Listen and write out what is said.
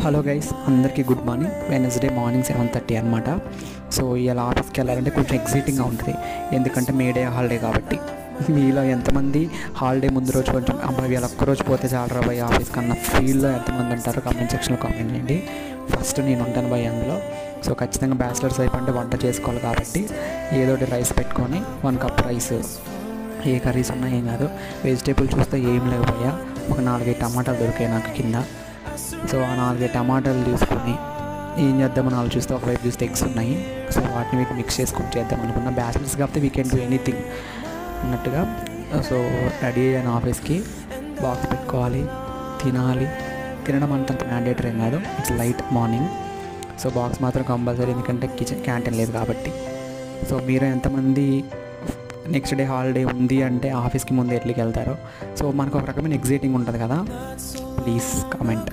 Hello guys, అందరికీ good morning. Wednesday morning 7:30 అనమాట. So ఇలా ఆఫీస్కి వెళ్ళాలంటే కొంచెం ఎగ్జైటింగ్గా ఉంటుంది, ఎందుకంటే మేడే హాలిడే కాబట్టి. మీలో ఎంతమంది హాలిడే ముందు రోజు కొంచెం అబ్బాయి ఇలా ఒక్కరోజు పోతే చాలా రాబోయే ఆఫీస్కి అన్న ఫీల్డ్లో ఎంతమంది ఉంటారో కామెంట్ సెక్షన్లో కామెంట్ చేయండి. ఫస్ట్ నేను ఉంటాను భయ్ అందులో. సో ఖచ్చితంగా బ్యాచిలర్స్ అయిపోయి వంట చేసుకోవాలి కాబట్టి ఏదోటి రైస్ పెట్టుకొని 1 కప్ రైస్, ఏ కర్రీస్ ఉన్నా ఏం కాదు. వెజిటేబుల్ చూస్తే ఏం లేకపోయా, ఒక 4-5 టమాటాలు దొరికాయి నాకు కింద. సో ఆ 4-5 టమాటాలు తీసుకొని ఏం చేద్దామని ఆలోచిస్తే ఒకవైపు చూస్తే ఎగ్స్ ఉన్నాయి. సో వాటిని వీటిని మిక్స్ చేసుకొని చేద్దాం అనుకున్నా. బ్యాచిలర్స్ కాబట్టి వీ కెన్ డూ ఎనీథింగ్ అన్నట్టుగా. సో రెడీ అయ్యాను ఆఫీస్కి. బాక్స్ పెట్టుకోవాలి, తినాలి. తినడం అంత మ్యాండేటరీ ఏం కాదు, it's light morning. So box మాత్రం కంపల్సరీ, ఎందుకంటే క్యాంటీన్ లేదు కాబట్టి. సో మీరు ఎంతమంది నెక్స్ట్ డే హాలిడే ఉంది అంటే ఆఫీస్కి ముందు ఎట్లకి వెళ్తారో? సో మనకు ఒక రకమైన ఎగ్జైటింగ్ ఉంటుంది కదా. Please comment.